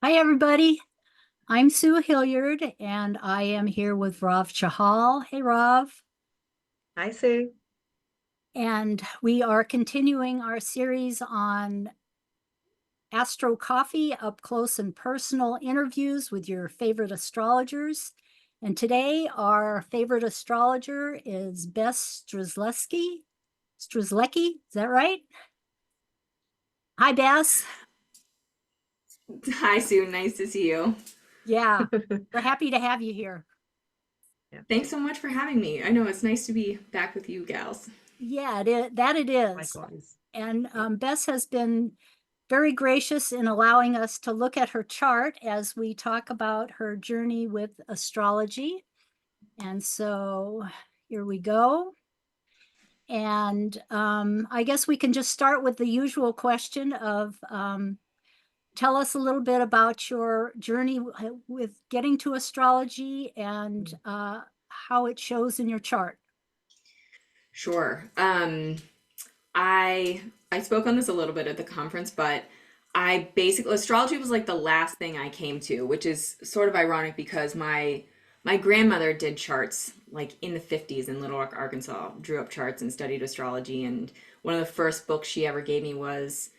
Hi, everybody. I'm Sue Hillyard, and I am here with Rav Chahal. Hey, Rav. I see. And we are continuing our series on Astro Coffee, up close and personal interviews with your favorite astrologers. And today, our favorite astrologer is Bess Strzelecki. Strzelecki, is that right? Hi, Bess. Hi, Sue. Nice to see you. Yeah, we're happy to have you here. Yeah, Thanks so much for having me. I know it's nice to be back with you gals. Yeah, it is. likewise. And Yeah. Bess has been very gracious in allowing us to look at her chart as we talk about her journey with astrology. And so here we go. And I guess we can just start with the usual question of tell us a little bit about your journey with getting to astrology and how it shows in your chart. Sure. I spoke on this a little bit at the conference, but I basically astrology was like the last thing I came to, which is sort of ironic because my grandmother did charts like in the 50s in Little Rock, Arkansas, drew up charts and studied astrology. And one of the first books she ever gave me was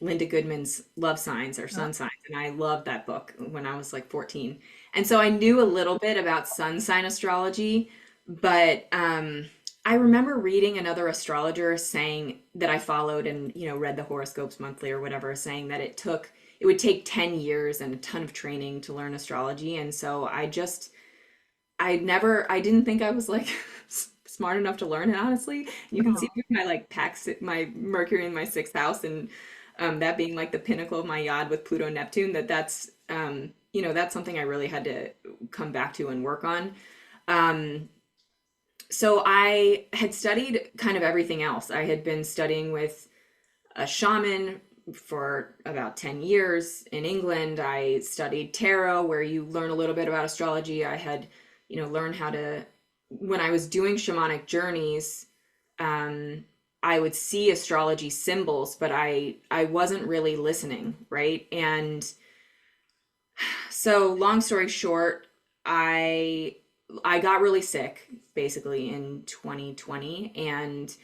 Linda Goodman's Love Signs or Uh, Sun Signs. And I loved that book when I was like 14. And so I knew a little bit about sun sign astrology, but I remember reading another astrologer saying that I followed and, read the horoscopes monthly or whatever, saying that it would take 10 years and a ton of training to learn astrology. And so I didn't think I was like smart enough to learn it, honestly. You can see oh, my like my Mercury in my sixth house and that being like the pinnacle of my yod with Pluto and Neptune, that's something I really had to come back to and work on. Um, so I had studied kind of everything else. I had been studying with a shaman for about 10 years in England. I studied tarot, where you learn a little bit about astrology. I had, learned how to, when I was doing shamanic journeys, um, I would see astrology symbols, but I wasn't really listening, right? And so long story short, I I got really sick basically in 2020 and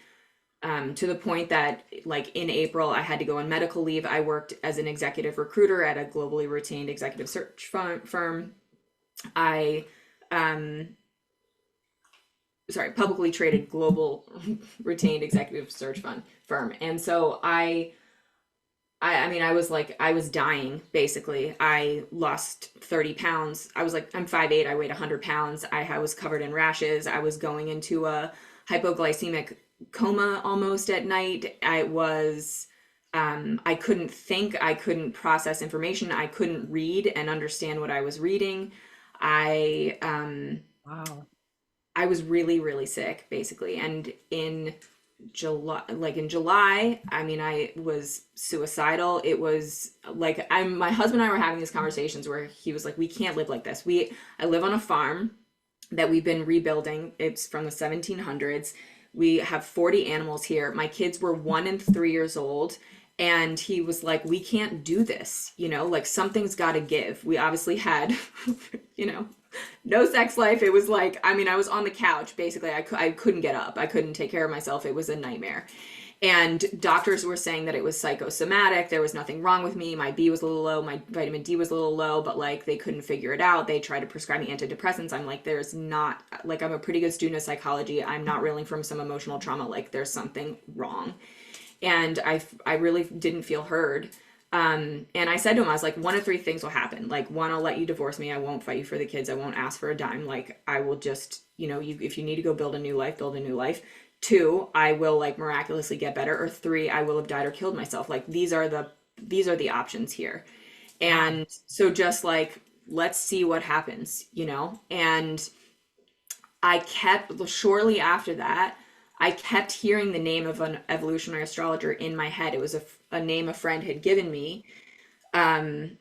to the point that like in April I had to go on medical leave. I worked as an executive recruiter at a globally retained executive search firm. I um publicly traded global retained executive search fund firm. And so I mean, I was dying basically. I lost 30 pounds. I was like, I'm 5'8", I weighed 100 pounds. I was covered in rashes. I was going into a hypoglycemic coma almost at night. I couldn't think, I couldn't process information, I couldn't read and understand what I was reading. I, um, wow. I was really, really sick basically. And in July, I mean, I was suicidal. It was like my husband and I were having these conversations where he was like, "We can't live like this. I live on a farm that we've been rebuilding. It's from the 1700s. We have 40 animals here. My kids were 1 and 3 years old." And he was like, "We can't do this, like something's got to give." We obviously had, you know, no sex life. It was like, I mean, I was on the couch basically. I couldn't get up. I couldn't take care of myself. It was a nightmare. And doctors were saying that it was psychosomatic. There was nothing wrong with me. My B was a little low. My vitamin D was a little low, but like they couldn't figure it out. They tried to prescribe me antidepressants. I'm like, there's not, like, I'm a pretty good student of psychology. I'm not reeling from some emotional trauma. Like, there's something wrong. And I really didn't feel heard. And I said to him, I was like, one of three things will happen. Like, one, I'll let you divorce me. I won't fight you for the kids. I won't ask for a dime. Like, I will just, if you need to go build a new life, build a new life. Two, I will like miraculously get better. Or three, I will have died or killed myself. Like, these are the options here. Wow. And so just like, let's see what happens. And shortly after that, I kept hearing the name of an evolutionary astrologer in my head. It was a name a friend had given me. Um,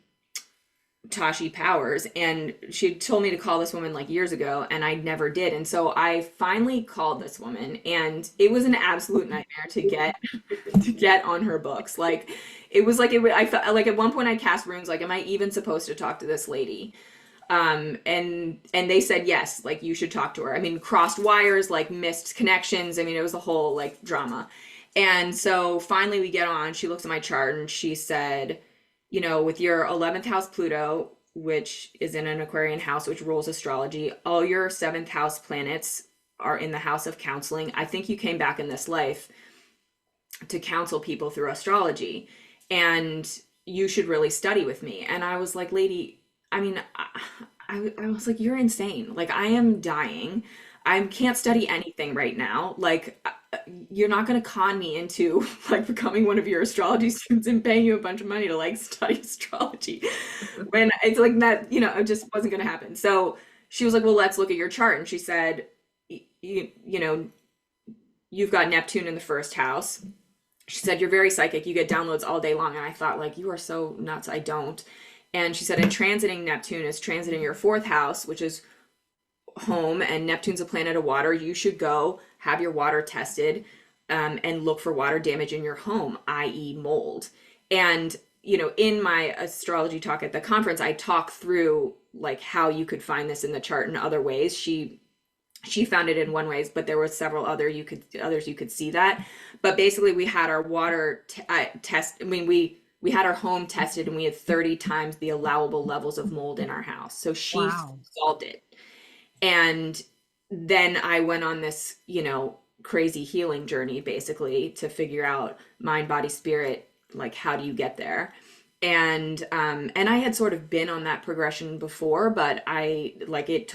Tashi Powers, and she told me to call this woman like years ago, and I never did. And so I finally called this woman, and it was an absolute nightmare to get on her books. Like it was like I felt like at one point I cast runes like, am I even supposed to talk to this lady? And they said yes, like you should talk to her. I mean, crossed wires, like missed connections. I mean, it was a whole like drama. And so finally we get on. She looks at my chart and she said, you know, with your 11th house Pluto, which is in an Aquarian house, which rules astrology, all your 7th house planets are in the house of counseling. I think you came back in this life to counsel people through astrology, and you should really study with me. And I was like, lady, I mean, I was like, you're insane. Like, I am dying. I can't study anything right now. Like, you're not going to con me into like becoming one of your astrology students and paying you a bunch of money to like study astrology when it's like that, you know, it just wasn't going to happen. So she was like, well, let's look at your chart. And she said, you know, you've got Neptune in the first house. She said, you're very psychic. You get downloads all day long. And I thought, like, you are so nuts. I don't. And she said, and transiting Neptune is transiting your 4th house, which is home, and Neptune's a planet of water. You should go have your water tested, and look for water damage in your home, i.e. mold. And, you know, in my astrology talk at the conference, I talk through like how you could find this in the chart in other ways. She found it in one ways, but there were several others you could see that. But basically we had our water test. I mean, we had our home tested, and we had 30 times the allowable levels of mold in our house. So she Wow. solved it. And then I went on this, you know, crazy healing journey basically to figure out mind, body, spirit, like how do you get there? And I had sort of been on that progression before, but I like it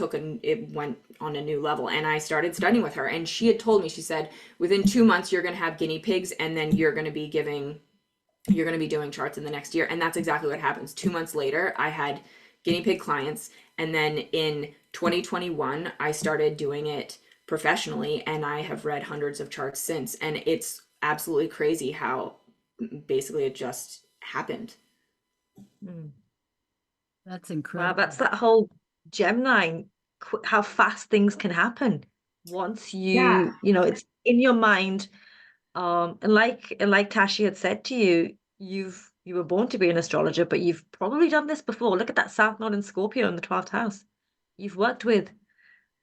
went on a new level, and I started studying with her. And she had told me, she said, within 2 months you're going to have guinea pigs, and then you're going to be doing charts in the next year. And that's exactly what happens. 2 months later, I had guinea pig clients. And then in 2021, I started doing it professionally, and I have read hundreds of charts since. And it's absolutely crazy how basically it just happened. Mm. That's Wow, incredible. that's that whole Gemini, how fast things can happen once Yeah. you know, it's in your mind. And like Tashi had said to you, you were born to be an astrologer, but you've probably done this before. Look at that South Node in Scorpio in the 12th house. You've worked with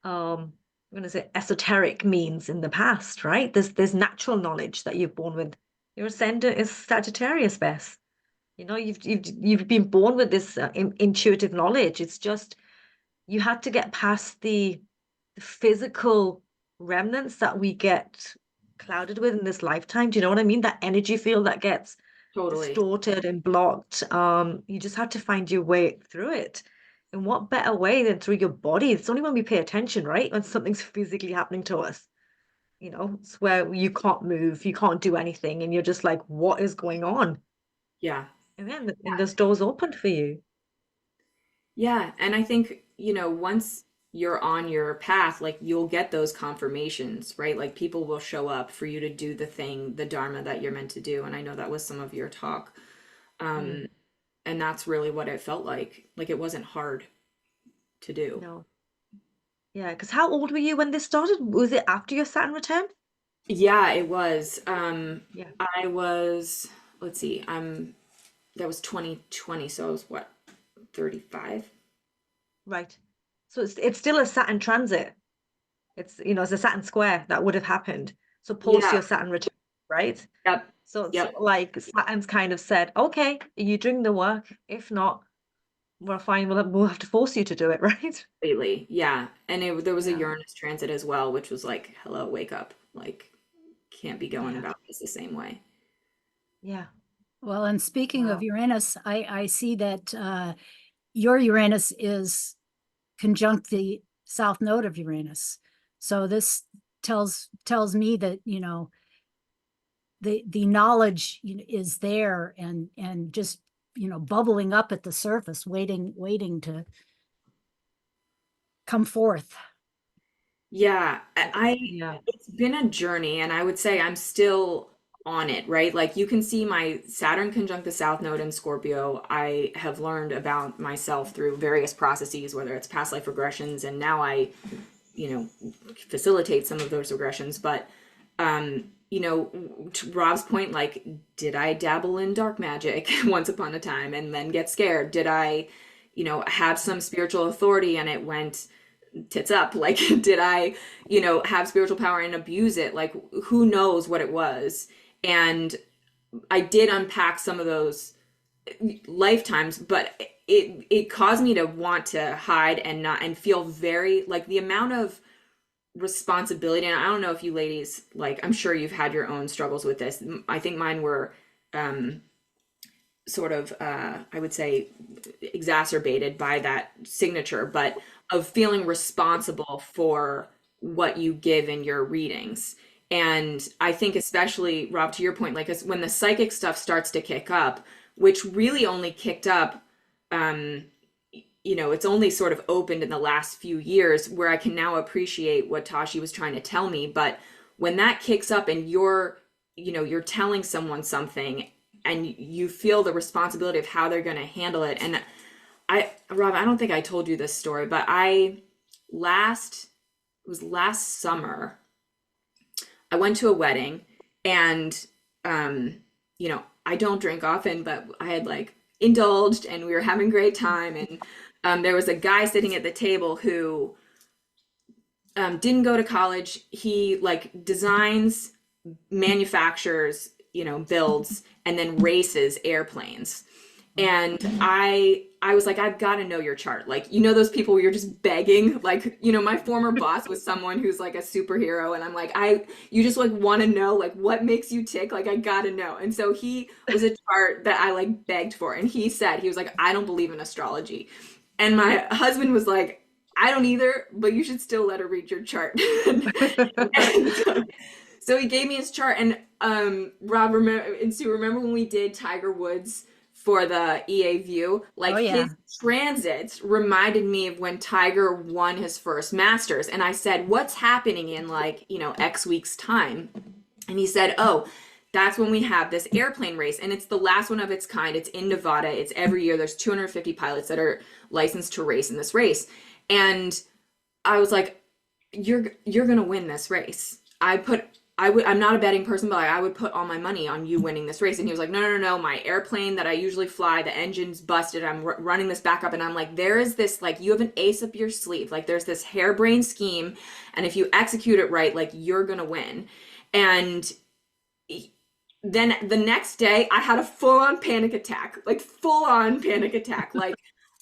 I'm going to say esoteric means in the past, right? There's natural knowledge that you're born with. Your ascendant is Sagittarius, Bess. You know, you've been born with this intuitive knowledge. It's just you had to get past the physical remnants that we get clouded with in this lifetime. Do you know what I mean? That energy field that gets Totally. distorted and blocked. You just had to find your way through it. And what better way than through your body? It's only when we pay attention, right? When something's physically happening to us. You know, it's where you can't move, you can't do anything, and you're just like, what is going on? Yeah. And then and those doors opened for you. Yeah. And I think, you know, once you're on your path, like you'll get those confirmations, right? Like people will show up for you to do the thing, the dharma that you're meant to do. And I know that was some of your talk. Mm, Um, and that's really what it felt like. Like it wasn't hard to do. no. Yeah, because how old were you when this started? Was it after your Saturn return? Yeah, it was. Yeah, I was, let's see, that was 2020, so I was what, 35? right. So it's still a Saturn transit. It's, you know, it's a Saturn square that would have happened. So post Yeah, your Saturn return, right? yep, So it's yep, sort of like Saturn's kind of said, okay, you doing the work. If not, we're fine. We'll have to force you to do it, right? completely. Yeah. And there was a Yeah, Uranus transit as well, which was like, hello, wake up. Like, can't be going yeah, about this the same way. yeah. Well, and speaking of Wow. Uranus, I see that your Uranus is conjunct the south node of Uranus. So this tells me that, you know, the knowledge, you know, is there and just, you know, bubbling up at the surface, waiting to come forth. Yeah, Yeah. it's been a journey, and I would say I'm still on it, right? Like you can see my Saturn conjunct the South Node in Scorpio. I have learned about myself through various processes, whether it's past life regressions, and now I, facilitate some of those regressions. But, to Rob's point, like, did I dabble in dark magic once upon a time and then get scared? Did I, have some spiritual authority and it went tits up? Like, did I, have spiritual power and abuse it? Like, who knows what it was? And I did unpack some of those lifetimes, but it caused me to want to hide and not and feel very like the amount of responsibility. And I don't know if you ladies, like, I'm sure you've had your own struggles with this. I think mine were sort of I would say exacerbated by that signature, but of feeling responsible for what you give in your readings. And I think especially, Rob, to your point, like when the psychic stuff starts to kick up, which really only kicked up, it's only sort of opened in the last few years where I can now appreciate what Tashi was trying to tell me. But when that kicks up and you're telling someone something and you feel the responsibility of how they're going to handle it. And Rob, I don't think I told you this story, but it was last summer, I went to a wedding and, I don't drink often, but I had like indulged and we were having a great time. And there was a guy sitting at the table who didn't go to college. He like designs, manufactures, builds, and then races airplanes. And I was like, I've got to know your chart. Like, those people where you're just begging, like, my former boss was someone who's like a superhero. And I'm like, you just like want to know, like, what makes you tick? Like, I got to know. And so he was a chart that I like begged for. And he was like, I don't believe in astrology. And my husband was like, I don't either, but you should still let her read your chart. And so he gave me his chart. And Rob, remember when we did Tiger Woods for the EA View? Like, his transits reminded me of when Tiger won his first Masters. And I said, what's happening in like, X weeks time? And he said, oh, that's when we have this airplane race. And it's the last one of its kind. It's in Nevada. It's every year. There's 250 pilots that are licensed to race in this race. And I was like, you're going to win this race. I'm not a betting person, but I would put all my money on you winning this race. And he was like, no, my airplane that I usually fly, the engine's busted. I'm running this back up. And I'm like, there is this, like, you have an ace up your sleeve. Like, there's this harebrained scheme. And if you execute it right, like, you're going to win. And then the next day I had a full-on panic attack, like, like,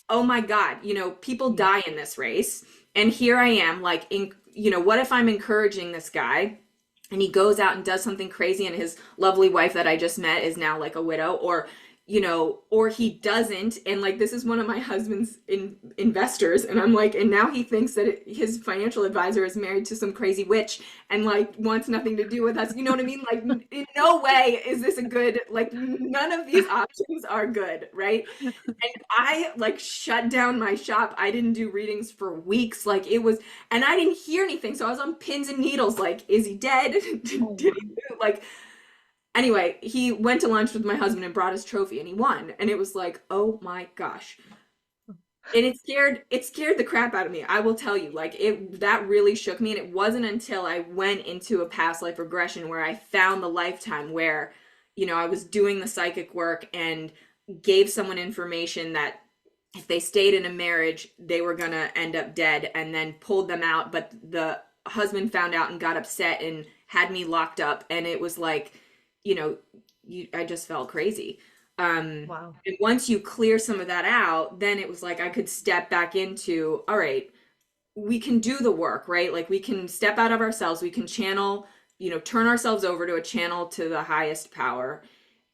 oh my God, people die in this race. And here I am, like, what if I'm encouraging this guy and he goes out and does something crazy and his lovely wife that I just met is now like a widow, or he doesn't. And like, this is one of my husband's investors. And I'm like, and now he thinks that his financial advisor is married to some crazy witch and like wants nothing to do with us. You know what I mean? Like, in no way is this a good, like, none of these options are good. Right. And I like shut down my shop. I didn't do readings for weeks. Like, and I didn't hear anything. So I was on pins and needles. Like, is he dead? Did he do? Like, anyway, he went to lunch with my husband and brought his trophy and he won. And it was like, oh my gosh. And it scared the crap out of me. I will tell you, like, that really shook me. And it wasn't until I went into a past life regression where I found the lifetime where, I was doing the psychic work and gave someone information that if they stayed in a marriage, they were going to end up dead, and then pulled them out. But the husband found out and got upset and had me locked up. And it was like, I just felt crazy. Wow. And once you clear some of that out, then it was like I could step back into, all right, we can do the work, right? Like, we can step out of ourselves, we can channel, turn ourselves over to a channel to the highest power,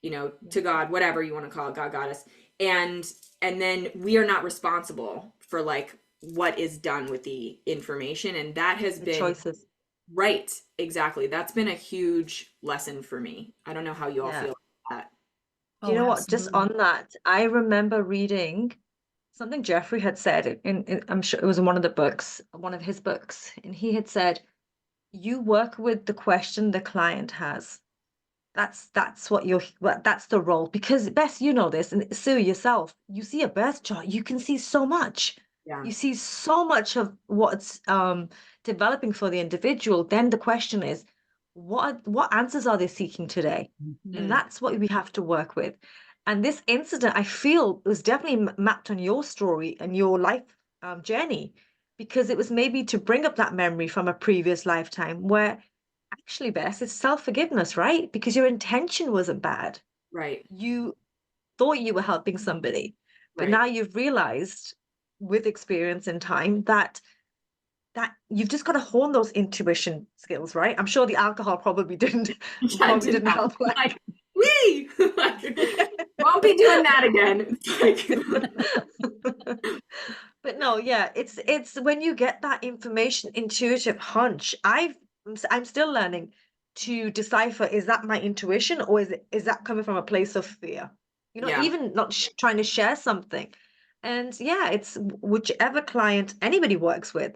to God, whatever you want to call it, God, goddess. And then we are not responsible for like what is done with the information. And that has been choices. Right, exactly. That's been a huge lesson for me. I don't know how you all Yeah. feel about that. Do you know what? Just absolutely. on that, I remember reading something Jeffrey had said I'm sure it was in one of his books, and he had said, you work with the question the client has. That's what that's the role. Because Bess, you know this, and Sue yourself, you see a birth chart, you can see so much. Yeah. You see so much of what's developing for the individual. Then the question is, what answers are they seeking today? And Mm. that's what we have to work with. And this incident, I feel, was definitely mapped on your story and your life journey, because it was maybe to bring up that memory from a previous lifetime where actually, Bess, it's self-forgiveness, right? Because your intention wasn't bad. Right. You thought you were helping somebody, but Right. now you've realized with experience and time that you've just got to hone those intuition skills, right? I'm sure the alcohol probably didn't Yeah, it probably did didn't not. help. Like, Like, wee! Like, won't be doing that again. It's like, but no, yeah, it's when you get that information, intuitive hunch. I'm still learning to decipher, is that my intuition, or is that coming from a place of fear? yeah, Even not trying to share something. And yeah, it's whichever client anybody works with,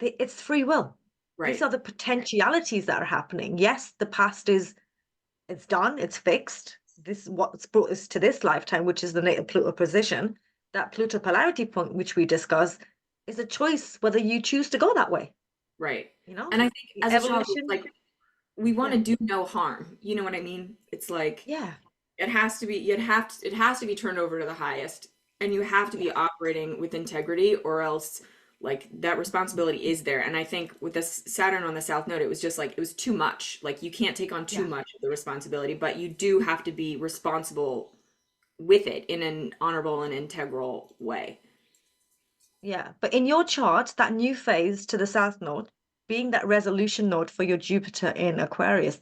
it's free will. These right, are the potentialities that are happening. Yes, the past is it's done, it's fixed. This is what's brought us to this lifetime, which is the natal Pluto position. That Pluto polarity point, which we discuss, is a choice whether you choose to go that way. right. You know, And I think the as a child, evolution. like we want Yeah, to do no harm. You know what I mean? It's like yeah, it has to be it has to be turned over to the highest, and you have to yeah, be operating with integrity, or else like that responsibility is there. And I think with this Saturn on the South Node, it was just like it was too much. Like you can't take on too yeah, much of the responsibility, but you do have to be responsible with it in an honorable and integral way. yeah. But in your chart, that new phase to the South Node, being that resolution node for your Jupiter in Aquarius,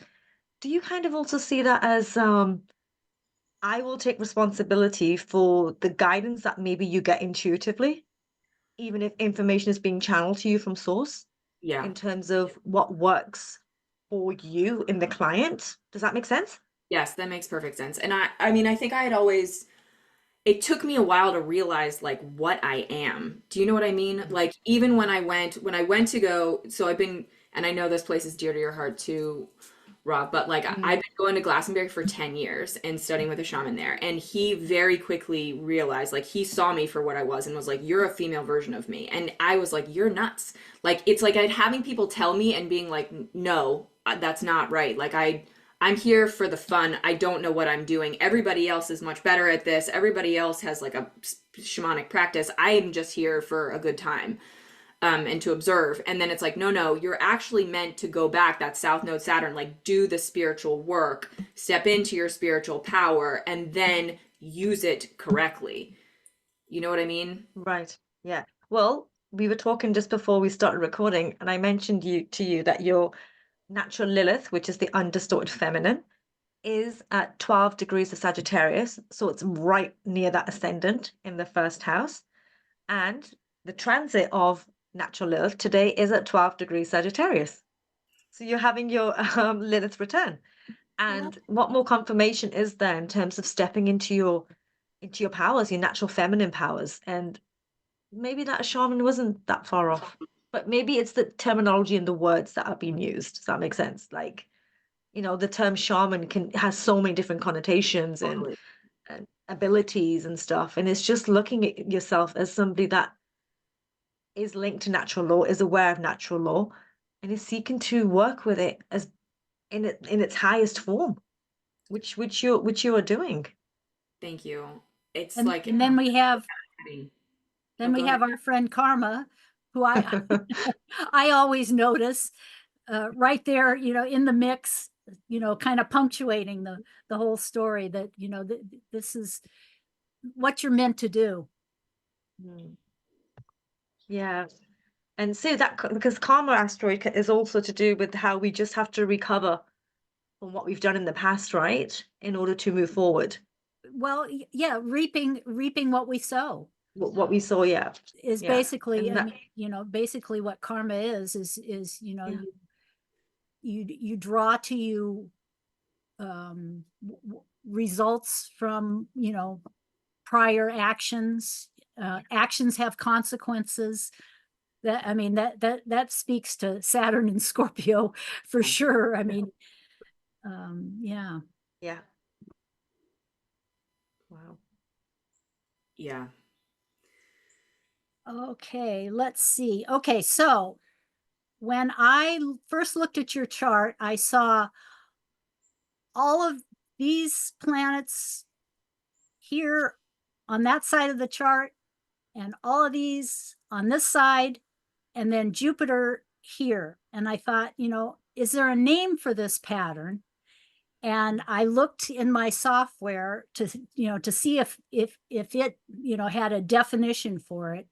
do you kind of also see that as I will take responsibility for the guidance that maybe you get intuitively, even if information is being channeled to you from source, Yeah. in terms of what works for you in the client? Does that make sense? Yes, that makes perfect sense. And I mean, I think I had always it took me a while to realize like what I am. Do you know what I mean? Mm. Like even when I went to go, so I've been, and I know this place is dear to your heart too, Rob, but like I've Mm. been going to Glastonbury for 10 years and studying with a shaman there. And he very quickly realized, like he saw me for what I was and was like, you're a female version of me. And I was like, you're nuts. Like it's like I'd having people tell me and being like, no, that's not right. Like I'm here for the fun. I don't know what I'm doing. Everybody else is much better at this. Everybody else has like a shamanic practice. I am just here for a good time, and to observe. And then it's like, no, no, you're actually meant to go back, that South Node Saturn, like do the spiritual work, step into your spiritual power, and then use it correctly. You know what I mean? Right. Yeah. Well, we were talking just before we started recording, and I mentioned you that your natural Lilith, which is the undistorted feminine, is at 12 degrees of Sagittarius. So it's right near that ascendant in the first house. And the transit of natural Lilith today is at 12 degrees Sagittarius. So you're having your Lilith return. Well, And what more confirmation is there in terms of stepping into your powers, your natural feminine powers? And maybe that shaman wasn't that far off. But maybe it's the terminology and the words that are being used. Does that make sense? Like, the term shaman has so many different connotations Totally. and abilities and stuff. And it's just looking at yourself as somebody that is linked to natural law, is aware of natural law, and is seeking to work with it as in its highest form, which you are doing. Thank you. It's and, like, and then we have oh, go ahead. our friend Karma, who I always notice right there, in the mix, kind of punctuating the whole story that, this is what you're meant to do. Mm. Yeah. And so because karma asteroid is also to do with how we just have to recover from what we've done in the past, right? In order to move forward. Well, yeah, reaping what we sow What we saw, yeah. is Yeah. basically, And I that, mean, basically what karma is, yeah. you draw to you results from, prior actions. Actions have consequences. That, I mean, that speaks to Saturn and Scorpio for sure. I mean, Yeah. Yeah. Wow. Yeah. Okay, let's see. Okay, so when I first looked at your chart, I saw all of these planets here on that side of the chart, and all of these on this side, and then Jupiter here. And I thought, is there a name for this pattern? And I looked in my software to see if it had a definition for it.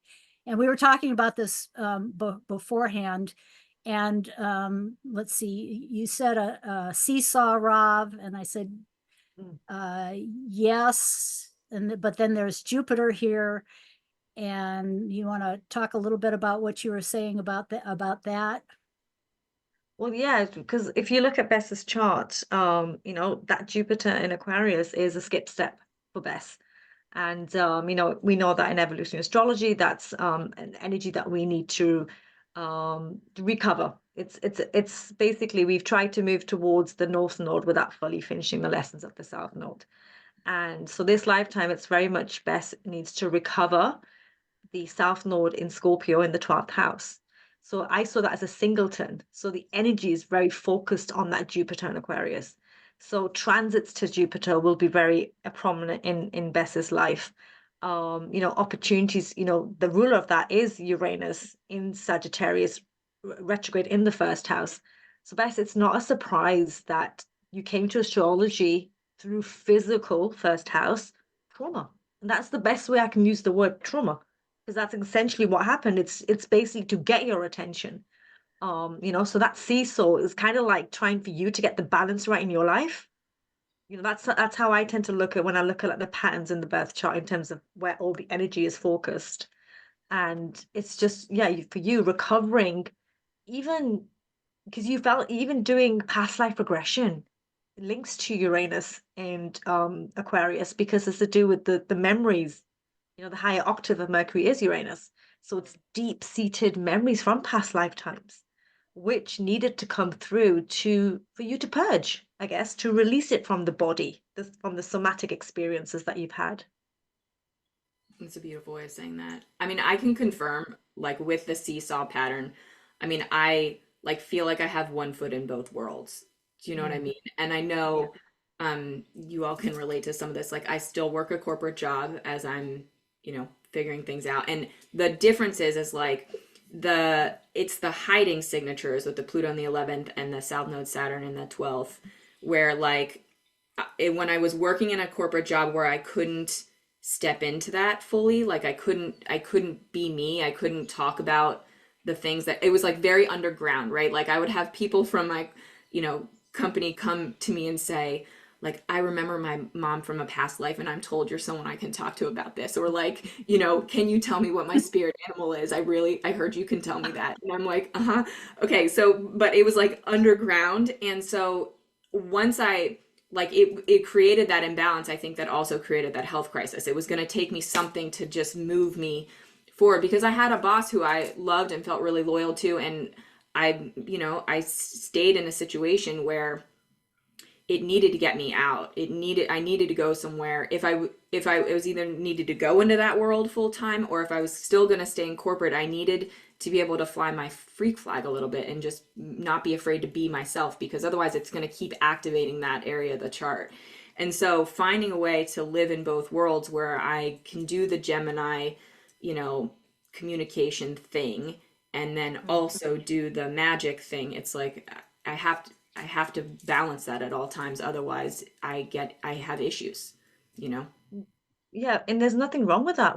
And we were talking about this beforehand. And let's see, you said a seesaw, Rav, and I said yes. But then there's Jupiter here, and you want to talk a little bit about what you were saying about that? Well, yeah, because if you look at Bess's chart, that Jupiter in Aquarius is a skip step for Bess. And we know that in evolutionary astrology, that's an energy that we need to recover. It's basically we've tried to move towards the North Node without fully finishing the lessons of the South Node. And so this lifetime, it's very much Bess needs to recover the South Node in Scorpio in the 12th house. So I saw that as a singleton. So the energy is very focused on that Jupiter in Aquarius. So transits to Jupiter will be very prominent in Bess's life. Opportunities, the ruler of that is Uranus in Sagittarius retrograde in the first house. So Bess, it's not a surprise that you came to astrology through physical first house trauma. And that's the best way I can use the word trauma, because that's essentially what happened. It's basically to get your attention. So that seesaw is kind of like trying for you to get the balance right in your life. That's how I tend to look at when I look at like the patterns in the birth chart in terms of where all the energy is focused. And it's just, yeah, for you recovering, even because you felt even doing past life regression links to Uranus and Aquarius, because it's to do with the memories. The higher octave of Mercury is Uranus. So it's deep-seated memories from past lifetimes, which needed to come through for you to purge, I guess, to release it from the body, from the somatic experiences that you've had. It's a beautiful way of saying that. I mean, I can confirm, like with the seesaw pattern, I mean, I like feel like I have one foot in both worlds. Do you know what I mean? And I know you all can relate to some of this. Like I still work a corporate job as I'm, figuring things out. And the difference is like it's the hiding signatures with the Pluto in the 11th and the South Node Saturn in the 12th, where like when I was working in a corporate job where I couldn't step into that fully, like I couldn't be me, I couldn't talk about the things that it was like very underground, right? Like I would have people from my company come to me and say, like, I remember my mom from a past life and I'm told you're someone I can talk to about this, or like, can you tell me what my spirit animal is? I heard you can tell me that. And I'm like, okay. So but it was like underground, and so once I like it created that imbalance. I think that also created that health crisis. It was going to take me something to just move me forward, because I had a boss who I loved and felt really loyal to, and I stayed in a situation where it needed to get me out. I needed to go somewhere. If I was either needed to go into that world full time, or if I was still going to stay in corporate, I needed to be able to fly my freak flag a little bit and just not be afraid to be myself, because otherwise it's going to keep activating that area of the chart. And so finding a way to live in both worlds where I can do the Gemini, communication thing, and then also do the magic thing. It's like I have to balance that at all times. Otherwise I have issues, Yeah, and there's nothing wrong with that.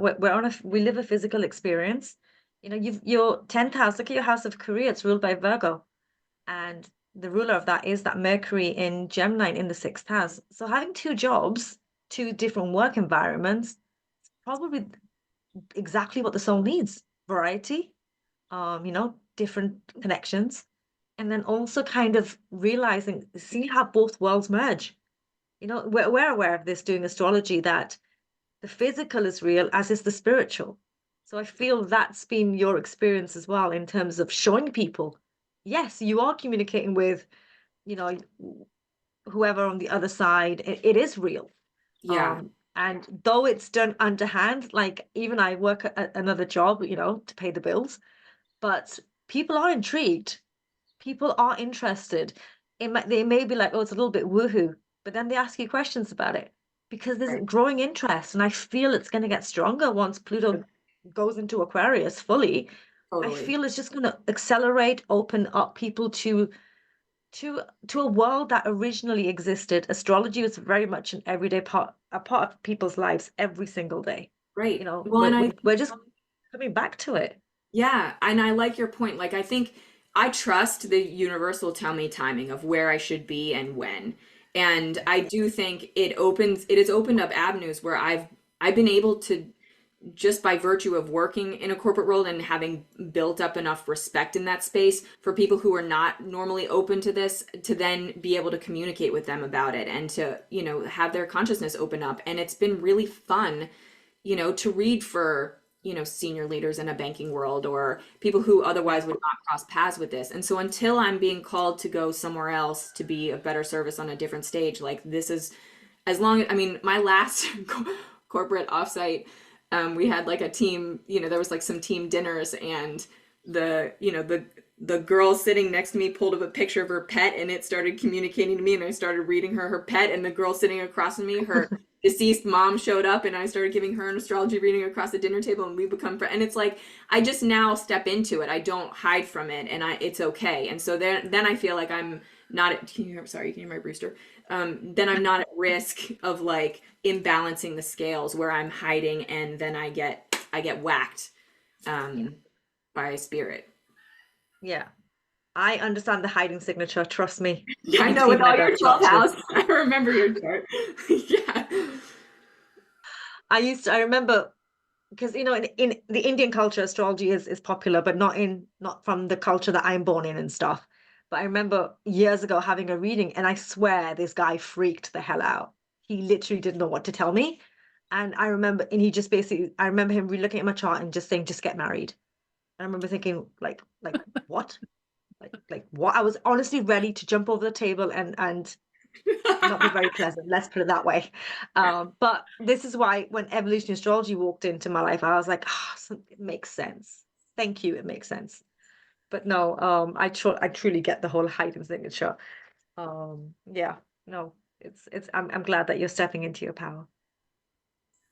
We live a physical experience. Your 10th house, look at your house of career, it's ruled by Virgo. And the ruler of that is that Mercury in Gemini in the 6th house. So having two jobs, two different work environments, is probably exactly what the soul needs. Variety, different connections. And then also kind of realizing, see how both worlds merge. We're aware of this doing astrology, that the physical is real, as is the spiritual. So I feel that's been your experience as well, in terms of showing people, yes, you are communicating with, whoever on the other side, it is real. Yeah. And though it's done underhand, like even I work another job, to pay the bills, but people are intrigued. People are interested. They may be like, oh, it's a little bit woohoo, but then they ask you questions about it because there's Right. growing interest. And I feel it's going to get stronger once Pluto goes into Aquarius fully. I Totally. feel it's just going to accelerate, open up people to a world that originally existed. Astrology was very much an everyday a part of people's lives every single day. Right. Well, and We're just coming back to it. yeah, and I like your point. Like, I think I trust the universe will tell me timing of where I should be and when. And I do think it has opened up avenues where I've been able to, just by virtue of working in a corporate world and having built up enough respect in that space for people who are not normally open to this, to then be able to communicate with them about it and to, have their consciousness open up. And it's been really fun, to read for, senior leaders in a banking world or people who otherwise would not cross paths with this. And so until I'm being called to go somewhere else to be of better service on a different stage, like this is, as long as, I mean, my last corporate offsite, we had like a team, there was like some team dinners, and the girl sitting next to me pulled up a picture of her pet, and it started communicating to me, and I started reading her pet, and the girl sitting across from me, her deceased mom showed up, and I started giving her an astrology reading across the dinner table, and we become friends. And it's like I just now step into it. I don't hide from it, and it's okay. And so then I feel like I'm not at, sorry, can you hear my rooster? Then I'm not at risk of like imbalancing the scales where I'm hiding, and then I get whacked by spirit. Yeah. I understand the hiding signature, trust me. Yeah, I know, with all your 12th house. I remember your chart. Yeah. I remember because in the Indian culture, astrology is popular, but not from the culture that I'm born in and stuff. But I remember years ago having a reading, and I swear this guy freaked the hell out. He literally didn't know what to tell me. And he just basically, I remember him re-looking at my chart and just saying, just get married. And I remember thinking, like what? Like what? I was honestly ready to jump over the table and not be very pleasant. Let's put it that way. But this is why when evolutionary astrology walked into my life, I was like, it makes sense. Thank you, it makes sense. But no, I truly get the whole hidden signature. Yeah, no, I'm glad that you're stepping into your power.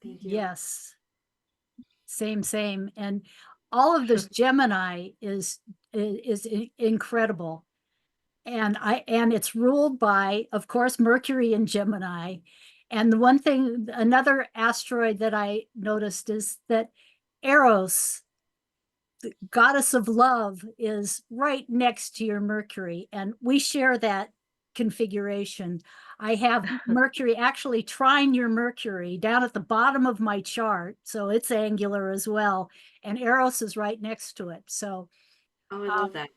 Thank you. Yes. Same. And all of this Gemini is incredible. And it's ruled by, of course, Mercury in Gemini. And the one thing, another asteroid that I noticed is that Eros, the goddess of love, is right next to your Mercury, and we share that configuration. I have Mercury actually trine your Mercury down at the bottom of my chart, so it's angular as well, and Eros is right next to it. So Oh, I love that.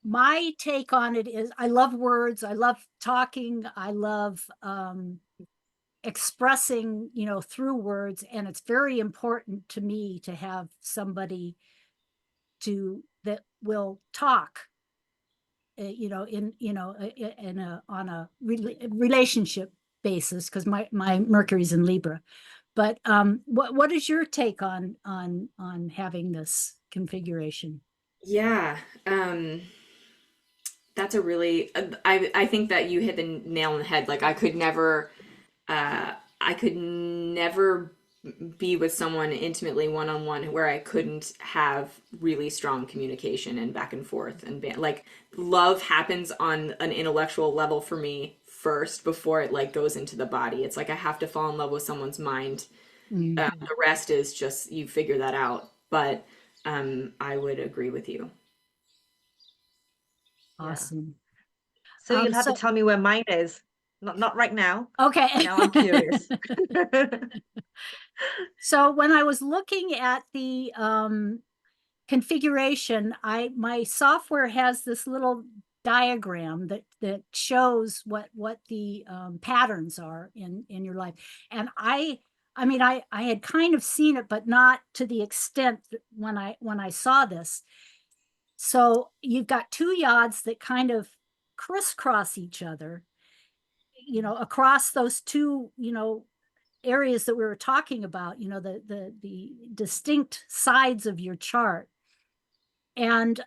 my take on it is I love words, I love talking, I love expressing, through words, and it's very important to me to have somebody that will talk, on a relationship basis, because my Mercury's in Libra. But what is your take on having this configuration? Yeah. That's a really, I think that you hit the nail on the head. Like I could never be with someone intimately one-on-one where I couldn't have really strong communication and back and forth, and like love happens on an intellectual level for me first before it like goes into the body. It's like I have to fall in love with someone's mind. The rest is just you figure that out. But I would agree with you. Awesome. So you'll have to tell me where mine is. Not right now. Okay. Now I'm curious. So when I was looking at the configuration, my software has this little diagram that shows what the patterns are in your life. And I mean, I had kind of seen it, but not to the extent that when I saw this. So you've got two yods that kind of crisscross each other. you know, across those two, you know, areas that we were talking about, you know, the distinct sides of your chart. And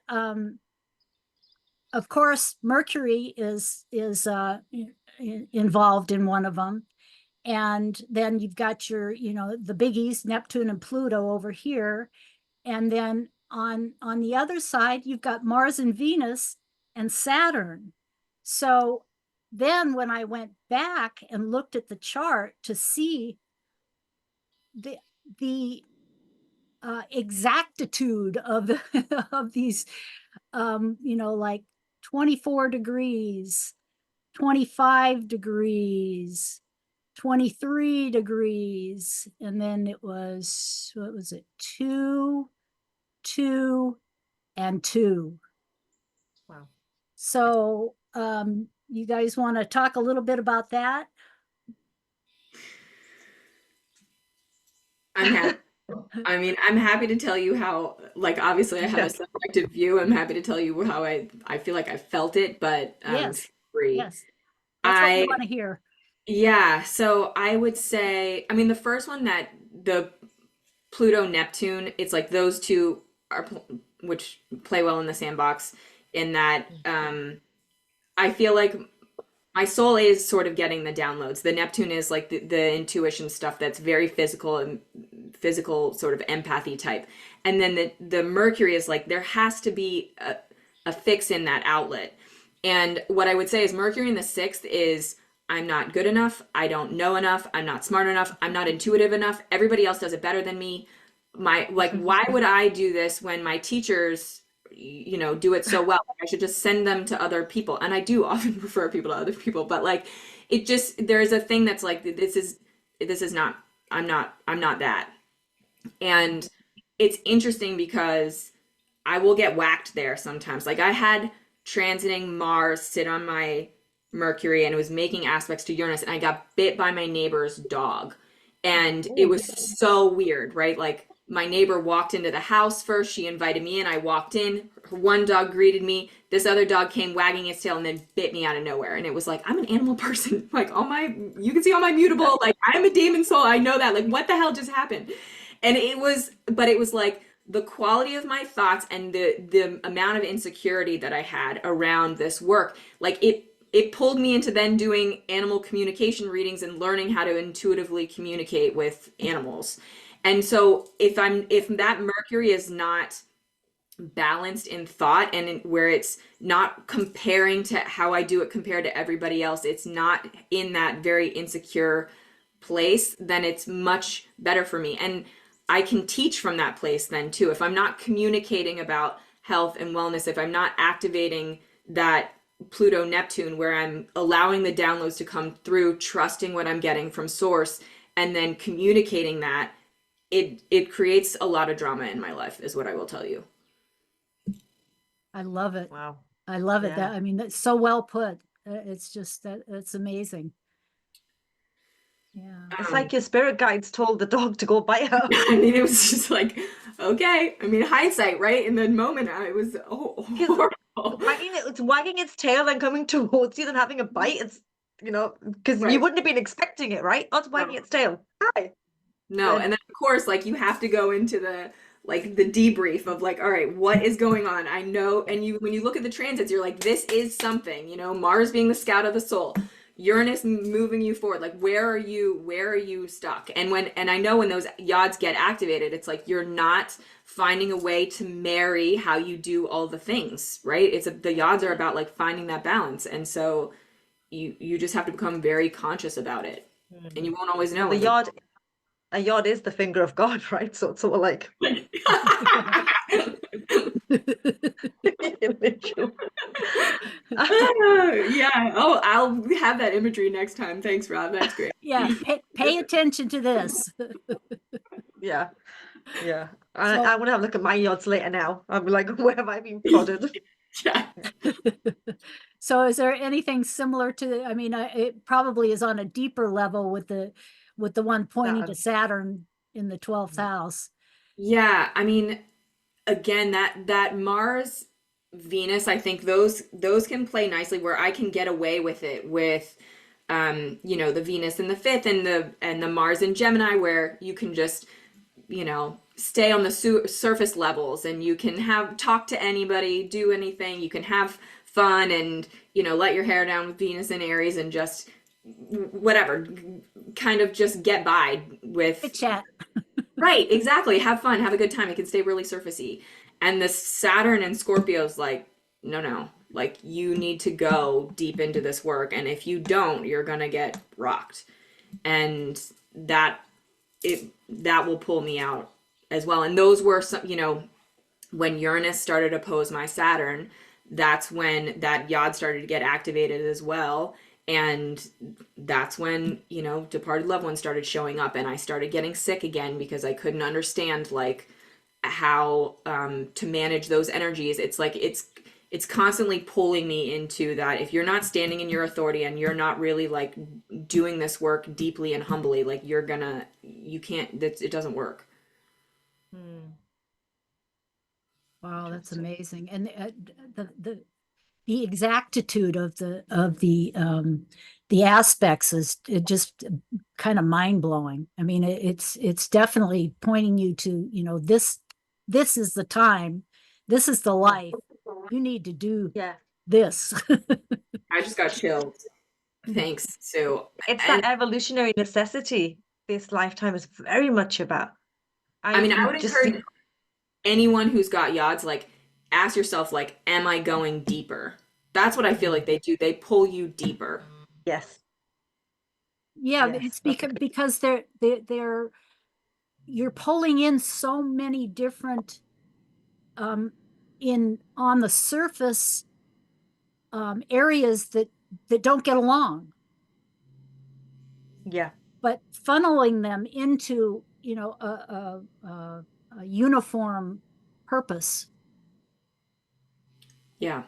of course, Mercury is involved in one of them. And then you've got your, you know, the biggies, Neptune and Pluto over here. And then on the other side, you've got Mars and Venus and Saturn. So then when I went back and looked at the chart to see the exactitude of of these, you know, like 24 degrees, 25 degrees, 23 degrees, and then it was, what was it, 2, 2, and 2. Wow. So you guys want to talk a little bit about that? I'm happy. I mean, I'm happy to tell you how, like, obviously I have a subjective view. I'm happy to tell you how I feel like I felt it, but Yes. free. Yes, that's what we I, want to hear. yeah, so I would say, I mean, the first one, that the Pluto Neptune, it's like those two are which play well in the sandbox, in that I feel like my soul is sort of getting the downloads. The Neptune is like the intuition stuff that's very physical and physical sort of empathy type. And then the Mercury is like, there has to be a fix in that outlet. And what I would say is Mercury in the 6th is, I'm not good enough. I don't know enough. I'm not smart enough. I'm not intuitive enough. Everybody else does it better than me. Why would I do this when my teachers, you know, do it so well? I should just send them to other people. And I do often refer people to other people, but like, it just, there's a thing that's like, this is not, I'm not that. And it's interesting because I will get whacked there sometimes. Like, I had transiting Mars sit on my Mercury, and it was making aspects to Uranus, and I got bit by my neighbor's dog. And it was so weird, right? Like, my neighbor walked into the house first. She invited me in. I walked in. One dog greeted me. This other dog came wagging its tail and then bit me out of nowhere. And it was like, I'm an animal person. Like, you can see all my mutable. Like, I'm a demon soul. I know that. Like, what the hell just happened? And it was like the quality of my thoughts and the amount of insecurity that I had around this work. Like, it pulled me into then doing animal communication readings and learning how to intuitively communicate with animals. And so if that Mercury is not balanced in thought, and where it's not comparing to how I do it compared to everybody else, it's not in that very insecure place, then it's much better for me. And I can teach from that place then too. If I'm not communicating about health and wellness, if I'm not activating that Pluto Neptune, where I'm allowing the downloads to come through, trusting what I'm getting from source, and then communicating that, it creates a lot of drama in my life, is what I will tell you. I love it. Wow. I love it. Yeah. That, I mean, that's so well put. It's just that it's amazing. Yeah. It's like your spirit guides told the dog to go bite her. I mean, it was just like, okay. I mean, hindsight, right? In the moment, I was horrible. It's wagging its tail and coming towards you and having a bite. It's, you know, because Right. you wouldn't have been expecting it, right? Oh, it's wagging its tail. Hi. No, and then of course, like, you have to go into the debrief of like, all right, what is going on? I know, and when you look at the transits, you're like, this is something, you know, Mars being the scout of the soul, Uranus moving you forward. Like, where are you stuck? And I know when those yods get activated, it's like you're not finding a way to marry how you do all the things, right? The yods are about like finding that balance, and so you just have to become very conscious about it, and you won't always know. A yod is the finger of God, right? So it's sort of like yeah. Oh, I'll have that imagery next time. Thanks, Rob. That's great. Yeah. Pay attention to this. yeah. So- I want to have a look at my yods later now. I'm like, where have I been prodded? Yeah. So is there anything similar to, I mean, it probably is on a deeper level with the one pointing to Saturn in the 12th house. Yeah, I mean, again, that Mars Venus, I think those can play nicely, where I can get away with it with you know, the Venus in the fifth and the Mars in Gemini, where you can just, you know, stay on the surface levels, and you can talk to anybody, do anything, you can have fun, and, you know, let your hair down with Venus in Aries, and just whatever, kind of just get by with Chit chat. right, exactly, have fun, have a good time. It can stay really surfacey. And the Saturn and Scorpio's like, no, like, you need to go deep into this work, and if you don't, you're gonna get rocked. And that will pull me out as well. And those were some, you know, when Uranus started to oppose my Saturn, that's when that yod started to get activated as well. And that's when, you know, departed loved ones started showing up, and I started getting sick again because I couldn't understand, like, how to manage those energies. It's like it's constantly pulling me into that. If you're not standing in your authority, and you're not really, like, doing this work deeply and humbly, like, you can't, it doesn't work. Wow, that's amazing. And the exactitude of the aspects is just kind of mind blowing. I mean, it's definitely pointing you to, you know, this is the time, this is the life. You need to do this. I just got chilled. Thanks, Sue. It's that evolutionary necessity this lifetime is very much about. I mean, I would encourage anyone who's got yods, like, ask yourself, like, am I going deeper? That's what I feel like they do. They pull you deeper. Yes. Yeah, Yes, it's that's because you're pulling in so many different on the surface areas that don't get along, yeah. but funneling them into, you know, a uniform purpose. Yeah.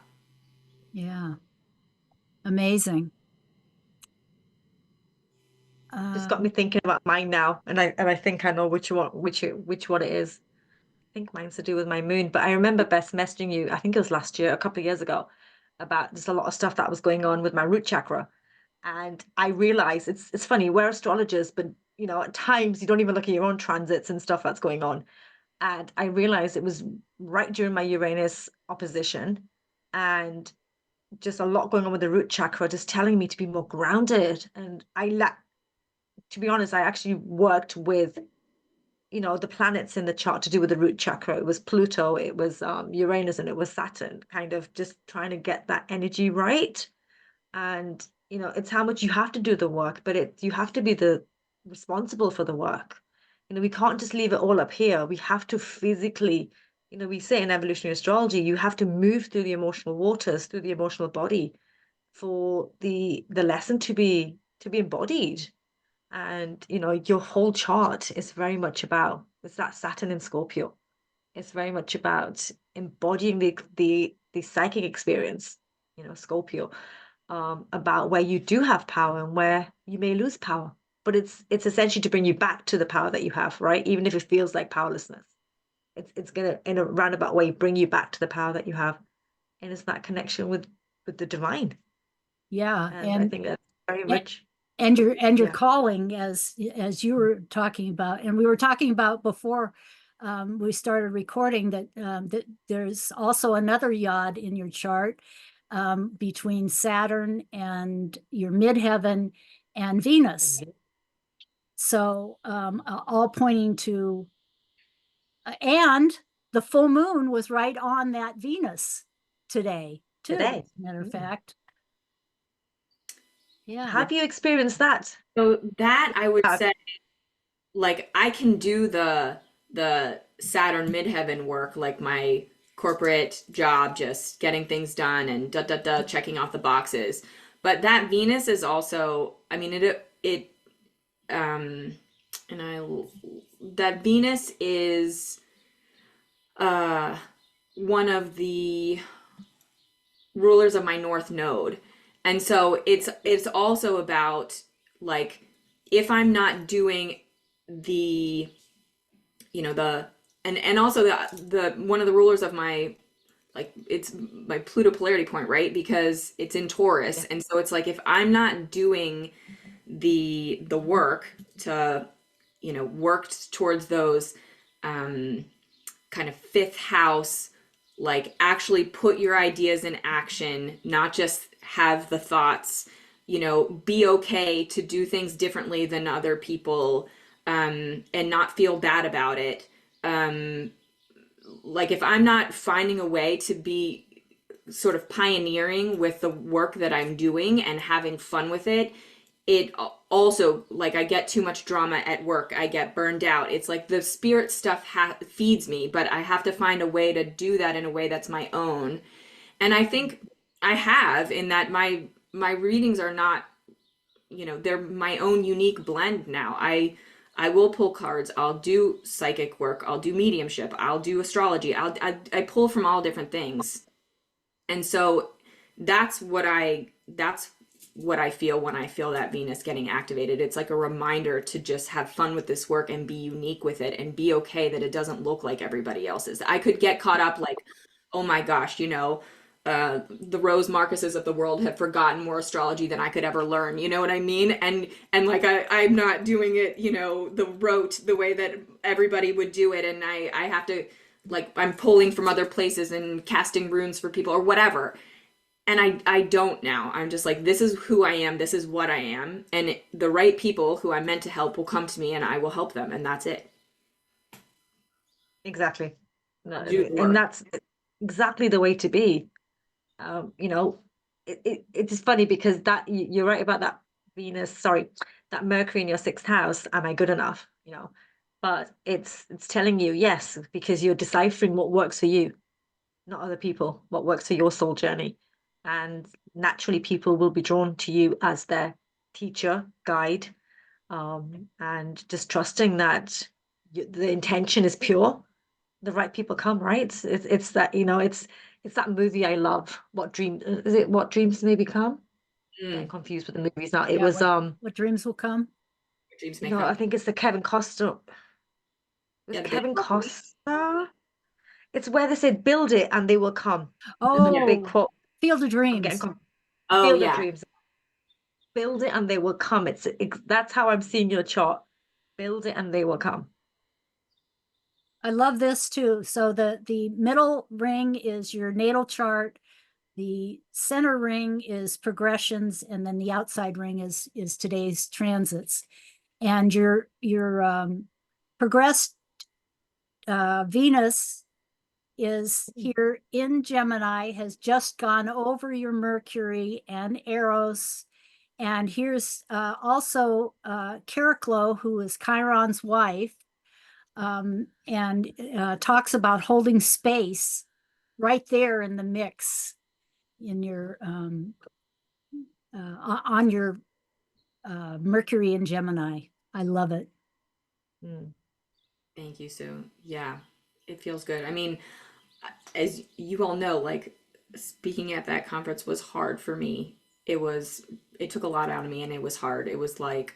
Yeah, amazing. Just got me thinking about mine now, and I think I know which one it is. I think mine's to do with my moon, but I remember Bess messaging you, I think it was last year, a couple of years ago, about just a lot of stuff that was going on with my root chakra. And I realized it's funny, we're astrologers, but, you know, at times you don't even look at your own transits and stuff that's going on. And I realized it was right during my Uranus opposition, and just a lot going on with the root chakra, just telling me to be more grounded. And to be honest, I actually worked with, you know, the planets in the chart to do with the root chakra. It was Pluto, it was Uranus, and it was Saturn, kind of just trying to get that energy right. And, you know, it's how much you have to do the work, but you have to be the responsible for the work. You know, we can't just leave it all up here. We have to physically, you know, we say in evolutionary astrology, you have to move through the emotional waters, through the emotional body, for the lesson to be embodied. And, you know, your whole chart is very much about, it's that Saturn in Scorpio. It's very much about embodying the psychic experience, you know, Scorpio, about where you do have power and where you may lose power. But it's essentially to bring you back to the power that you have, right? Even if it feels like powerlessness. It's gonna, in a roundabout way, bring you back to the power that you have. And it's that connection with the divine. Yeah, And I think that's very much, and your yeah. calling, as you were talking about, and we were talking about before we started recording, that that there's also another yod in your chart between Saturn and your midheaven and Venus. So all pointing to, and the full moon was right on that Venus today, too. Today. As a matter of fact. Yeah. Have you experienced that? So that, I would say, like, I can do the Saturn midheaven work, like my corporate job, just getting things done and checking off the boxes. But that Venus is also, I mean, that Venus is one of the rulers of my North Node. And so it's also about, like, if I'm not doing the, you know, and also the one of the rulers of my like it's my Pluto polarity point, right? Because it's in Taurus. Yeah. And so it's like if I'm not doing the work to, you know, worked towards those kind of fifth house, like actually put your ideas in action, not just have the thoughts, you know, be okay to do things differently than other people, and not feel bad about it. Like if I'm not finding a way to be sort of pioneering with the work that I'm doing and having fun with it, it also, like, I get too much drama at work. I get burned out. It's like the spirit stuff feeds me, but I have to find a way to do that in a way that's my own. And I think I have, in that my readings are not, you know, they're my own unique blend now. I will pull cards. I'll do psychic work. I'll do mediumship. I'll do astrology. I pull from all different things. And so that's what I feel when I feel that Venus getting activated. It's like a reminder to just have fun with this work and be unique with it and be okay that it doesn't look like everybody else's. I could get caught up like, oh my gosh, you know, the Rose Marcuses of the world have forgotten more astrology than I could ever learn. You know what I mean? And like I'm not doing it, you know, the rote the way that everybody would do it, and I have to, like, I'm pulling from other places and casting runes for people or whatever. And I don't now. I'm just like, this is who I am. This is what I am. And the right people who I'm meant to help will come to me and I will help them. And that's it. Exactly. No, Do the work. and that's exactly the way to be. You know, it is funny because that you're right about that Venus, sorry, that Mercury in your sixth house. Am I good enough? You know, but it's telling you yes, because you're deciphering what works for you, not other people, what works for your soul journey. And naturally, people will be drawn to you as their teacher, guide, and just trusting that the intention is pure. The right people come, right? It's that, you know, it's that movie I love. What dream is it? What dreams may become? Getting Mm, confused with the movies now. It Yeah, was what dreams will come? dreams you may know, I come. think it's the Kevin Costner. Was Yeah, it the big Kevin book. Costner? It's where they said, "Build it and they will come." There's a big Oh, quote. Field of I'm getting Dreams. Oh Field of yeah. Dreams. Build it and they will come. That's how I'm seeing your chart. Build it and they will come. I love this too. So the middle ring is your natal chart. The center ring is progressions, and then the outside ring is today's transits. And your progressed Venus is here in Gemini, has just gone over your Mercury and Eros. And here's also Chariklo, who is Chiron's wife, and talks about holding space right there in the mix in your on your Mercury in Gemini. I love it. Mm. Thank you, Sue. Yeah, it feels good. I mean, as you all know, like speaking at that conference was hard for me. It took a lot out of me and it was hard. It was like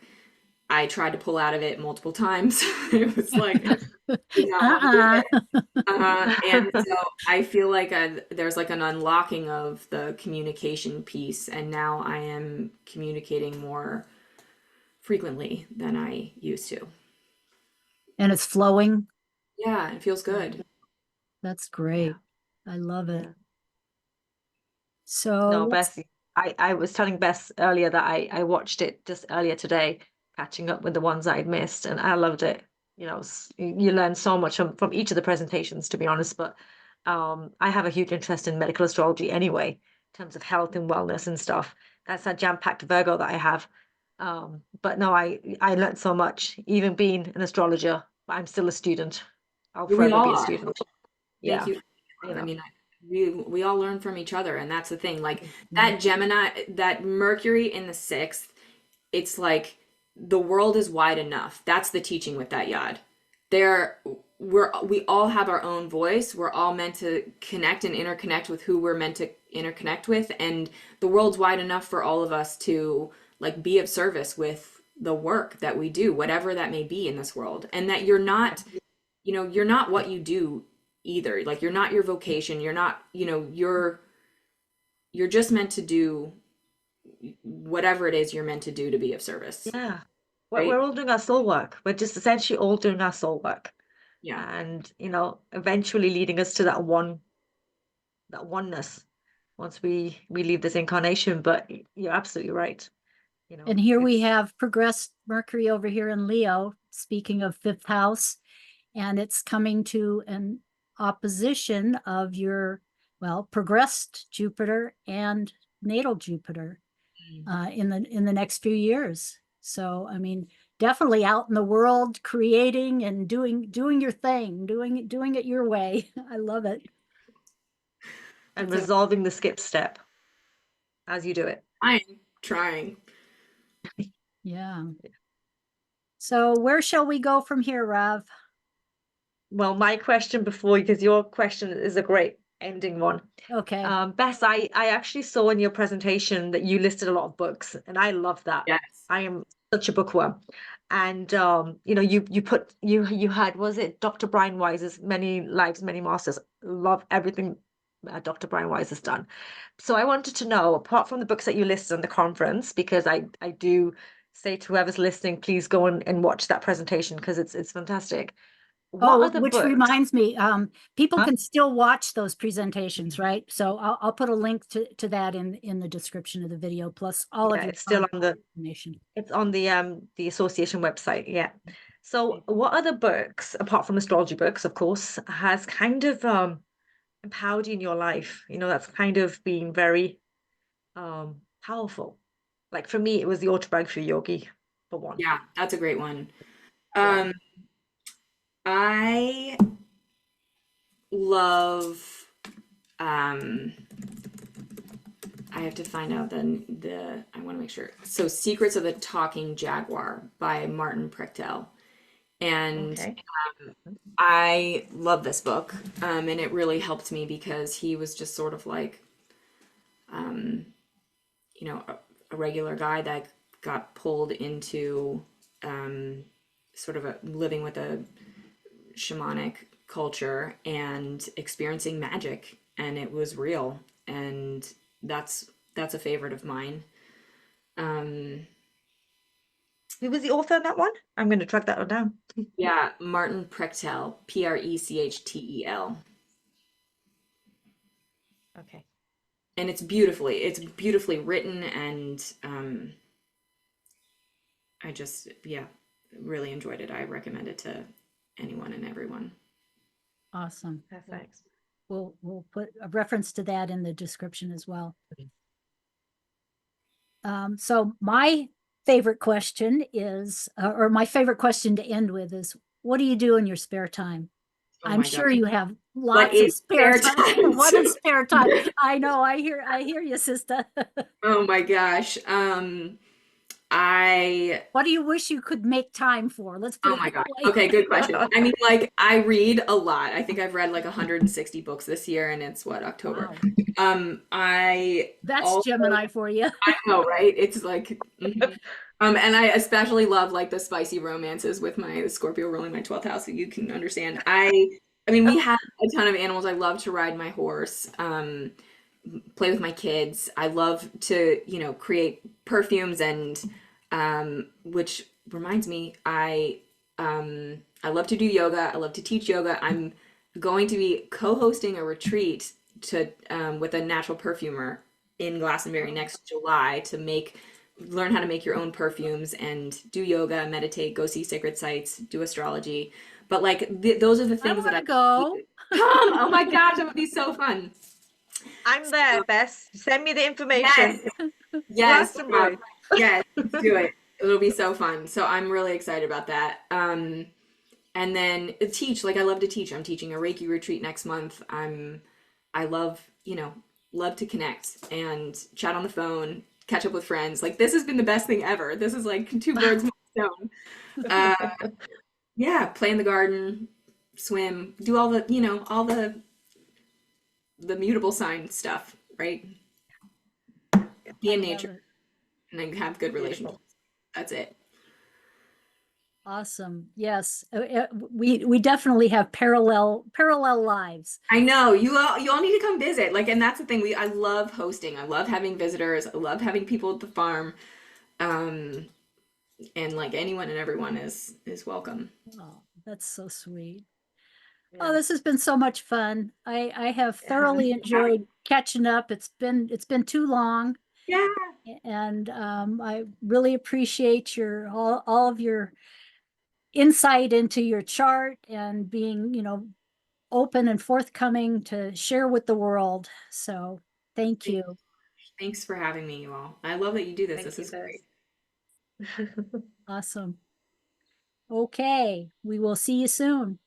I tried to pull out of it multiple times. It was like, I did not want to do it. And so I feel like there's like an unlocking of the communication piece, and now I am communicating more frequently than I used to. And it's flowing. Yeah, it feels good. That's great. I love it. Yeah. So No, Bess, I was telling Bess earlier that I watched it just earlier today, catching up with the ones I'd missed, and I loved it. You know, you learn so much from each of the presentations, to be honest. But I have a huge interest in medical astrology anyway, in terms of health and wellness and stuff. That's a jam-packed Virgo that I have. But no, I learned so much, even being an astrologer. I'm still a student. I'll We forever be all a are. student. Thank Yeah, you. you I know. mean, we all learn from each other, and that's the thing. Like Mhm. that Gemini, that Mercury in the sixth, it's like the world is wide enough. That's the teaching with that yod. There, we all have our own voice. We're all meant to connect and interconnect with who we're meant to interconnect with, and the world's wide enough for all of us to like be of service with the work that we do, whatever that may be in this world, and that you're not, you know, you're not what you do either. Like you're not your vocation. You're not, you're just meant to do whatever it is you're meant to do to be of service, Yeah. right? We're all doing our soul work. We're just essentially all doing our soul work. Yeah. And, eventually leading us to that oneness once we leave this incarnation. But you're absolutely right. And here we It's have progressed Mercury over here in Leo, speaking of fifth house, and it's coming to an opposition of your, well, progressed Jupiter and natal Jupiter in the next few years. So, I mean, definitely out in the world, creating and doing your thing, doing it your way. I love it. and That's resolving the skip step as you do it. I'm trying. Yeah. So where shall we go from here, Rav? Well, my question before, because your question is a great ending one. Okay. Bess, I actually saw in your presentation that you listed a lot of books, and I love that. Yes. I am such a bookworm. And you had, was it Dr. Brian Wise's Many Lives, Many Masters? Love everything Dr. Brian Wise has done. So I wanted to know, apart from the books that you listed on the conference, because I do say to whoever's listening, please go and watch that presentation because it's fantastic. What Oh, other which books? reminds me, people Huh? can still watch those presentations, right? So I'll put a link to that in the description of the video, plus all of Yeah, your it's still on the information. it's on the association website. Yeah. So what other books, apart from astrology books, of course, has kind of empowered you in your life? That's kind of been very powerful. Like for me, it was the Autobiography of Yogi, for one. Yeah, that's a great one. Yeah. Um, I love um I have to find out the I want to make sure. So Secrets of the Talking Jaguar by Martin Prechtel. And Okay. I love this book. And it really helped me because he was just sort of like um, a regular guy that got pulled into sort of living with a shamanic culture and experiencing magic, and it was real, and that's a favorite of mine. um Who was the author on that one? I'm going to track that one down. yeah, Martin Prechtel, Prechtel. Okay. And it's beautifully written, and I just, yeah, really enjoyed it. I recommend it to anyone and everyone. Awesome. Perfect. We'll put a reference to that in the description as well. So my favorite question is, or my favorite question to end with is, what do you do in your spare time? Oh I'm my God. sure you have What lots of is spare spare time. time? What is spare time? I know. I hear you, sister. Oh my gosh. I What do you wish you could make time for? Let's put Oh it my that gosh. way. Okay, good question. I mean, like, I read a lot. I think I've read like 160 books this year, and it's what, October. Wow. I That's also, Gemini for you. I know, right? It's like, and I especially love like the spicy romances with my Scorpio ruling my 12th house, so you can understand. I mean, we have a ton of animals. I love to ride my horse, play with my kids. I love to, create perfumes, and which reminds me, I love to do yoga. I love to teach yoga. I'm going to be co-hosting a retreat to with a natural perfumer in Glastonbury next July to learn how to make your own perfumes and do yoga, meditate, go see sacred sites, do astrology. But like those are the I things that want I to go. come. Oh my gosh, it would be so fun. I'm there, Bess. Send me the information. Yes, yes, Glastonbury. yes. Let's do it. It'll be so fun. So I'm really excited about that. And then teach. Like I love to teach. I'm teaching a Reiki retreat next month. I love, love to connect and chat on the phone, catch up with friends. Like this has been the best thing ever. This is like two birds with a stone. Uh, yeah, play in the garden, swim, do all the, all the mutable sign stuff, right? Be in I love nature it. and then have good Beautiful. relationships. That's it. Awesome. Yes. We definitely have parallel lives. I know you all need to come visit. Like, and that's the thing. I love hosting. I love having visitors. I love having people at the farm. Um, and like anyone and everyone is welcome. Oh, that's so sweet. Yeah. Oh, this has been so much fun. I have thoroughly Yeah. enjoyed catching up. It's been too long, Yeah. and I really appreciate your all of your insight into your chart and being, open and forthcoming to share with the world. So thank you. Thanks for having me, you all. I love that you do this. Thank This you, is Bess. great. Awesome. Okay, we will see you soon.